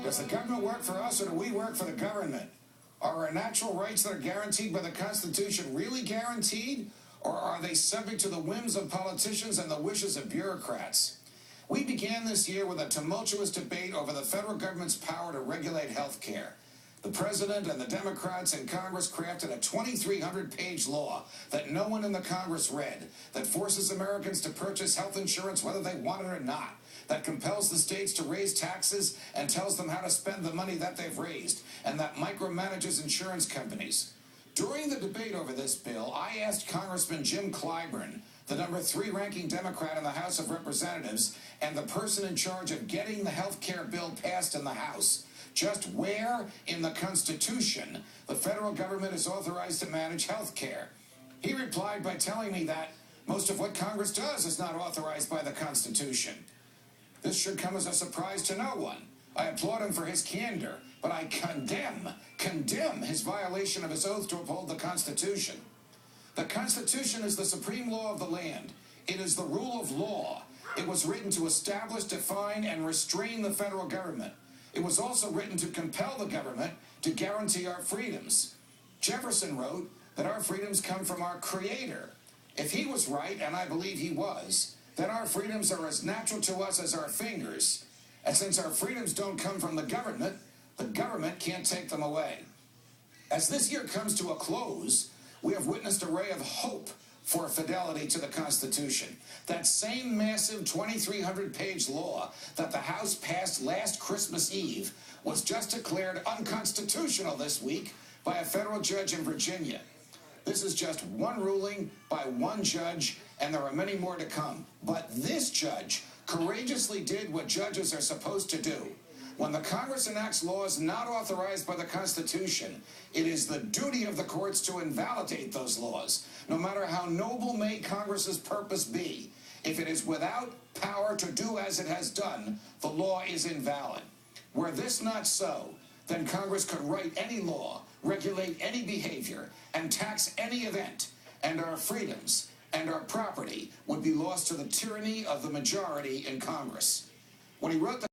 Does the government work for us or do we work for the government? Are our natural rights that are guaranteed by the Constitution really guaranteed? Or are they subject to the whims of politicians and the wishes of bureaucrats? We began this year with a tumultuous debate over the federal government's power to regulate health care. The president and the Democrats in Congress crafted a 2,300-page law that no one in the Congress read, that forces Americans to purchase health insurance whether they want it or not, that compels the states to raise taxes and tells them how to spend the money that they've raised, and that micromanages insurance companies. During the debate over this bill, I asked Congressman Jim Clyburn, the number 3 ranking Democrat in the House of Representatives and the person in charge of getting the health care bill passed in the House, just where in the Constitution the federal government is authorized to manage health care. He replied by telling me that most of what Congress does is not authorized by the Constitution. This should come as a surprise to no one. I applaud him for his candor, but I condemn his violation of his oath to uphold the Constitution. The Constitution is the supreme law of the land. It is the rule of law. It was written to establish, define, and restrain the federal government. It was also written to compel the government to guarantee our freedoms. Jefferson wrote that our freedoms come from our Creator. If he was right, and I believe he was, then our freedoms are as natural to us as our fingers. And since our freedoms don't come from the government can't take them away. As this year comes to a close, we have witnessed a ray of hope for fidelity to the Constitution. That same massive 2,300-page law that the House passed last Christmas Eve was just declared unconstitutional this week by a federal judge in Virginia. This is just one ruling by one judge, and there are many more to come. But this judge courageously did what judges are supposed to do. When the Congress enacts laws not authorized by the Constitution, it is the duty of the courts to invalidate those laws, no matter how noble may Congress's purpose be. If it is without power to do as it has done, the law is invalid. Were this not so, then Congress could write any law, regulate any behavior, and tax any event, and our freedoms and our property would be lost to the tyranny of the majority in Congress. When he wrote the